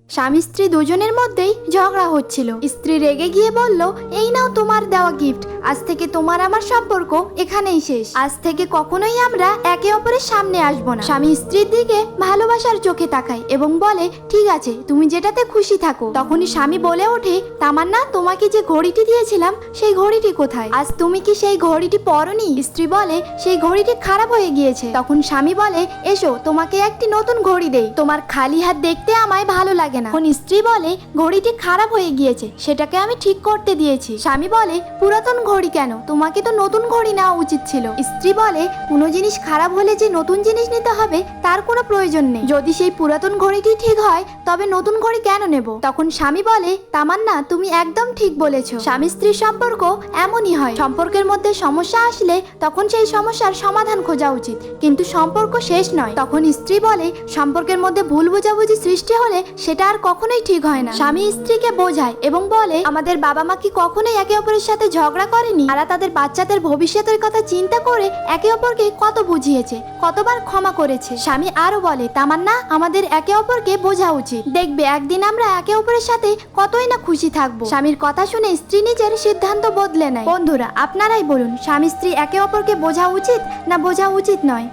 স্বামী স্ত্রী দুজনের মধ্যেই ঝগড়া হচ্ছিল। স্ত্রী রেগে গিয়ে বলল, এই নাও তোমার দেওয়া গিফট, আজ থেকে তোমার আমার সম্পর্ক এখানেই শেষ। আজ থেকে কখনোই আমরা একে অপরের সামনে আসবো না। স্বামী স্ত্রীর দিকে ভালোবাসার চোখে তাকায় এবং বলে, ঠিক আছে, তুমি যেটাতে খুশি থাকো। তখনই স্বামী বলে ওঠে, তামান্না, তোমাকে যে ঘড়িটি দিয়েছিলাম সেই ঘড়িটি কোথায়? আজ তুমি কি সেই ঘড়িটি পরনি? স্ত্রী বলে, সেই ঘড়িটি খারাপ হয়ে গিয়েছে। তখন স্বামী বলে, এসো তোমাকে একটি নতুন ঘড়ি দেই, তোমার খালি হাত দেখতে আমায় ভালো লাগে না। এখন স্ত্রী বলে, ঘড়িটি খারাপ হয়ে গিয়েছে, সেটাকে আমি ঠিক করতে দিয়েছি। স্বামী বলে, পুরাতন ঘড়ি কেন? তোমাকে তো নতুন ঘড়ি নেওয়া উচিত ছিল। স্ত্রী বলে, কোনো জিনিস খারাপ হলে যে নতুন জিনিস নিতে হবে তার কোনো প্রয়োজন নেই। যদি সেই পুরাতন ঘড়িটি ঠিক হয় তবে নতুন ঘড়ি কেন নেব? তখন স্বামী বলে, তামান্না, তুমি একদম ঠিক বলেছো। স্বামী স্ত্রীর সম্পর্ক এমনই হয়। সম্পর্কের মধ্যে সমস্যা আসলে তখন সেই সমস্যার সমাধান খোঁজা উচিত, কিন্তু সম্পর্ক শেষ নয়। তখন স্ত্রী বলে, সম্পর্কের মধ্যে ভুল বোঝাবুঝি সৃষ্টি হলে সেটা আর কখনোই ঠিক হয় না। স্বামী স্ত্রীকে বোঝায় এবং বলে, আমাদের বাবা মা কি কখনোই একে অপরের সাথে ঝগড়া করেনি? তারা তাদের বাচ্চাদের ভবিষ্যতের কথা চিন্তা করে একে অপরকে কত বুঝিয়েছে, কতবার ক্ষমা করেছে। স্বামী আরো বলে, তামান্না, আমাদের একে অপরকে বোঝা উচিত, দেখবে একদিন আমরা একে অপরের সাথে কতই না খুশি থাকবো। স্বামীর কথা শুনে স্ত্রী নিজের সিদ্ধান্ত বদলে নেয়। বন্ধুরা, আপনারাই বলুন, স্বামী স্ত্রী একে অপরকে বোঝা উচিত না বোঝা উচিত নয়?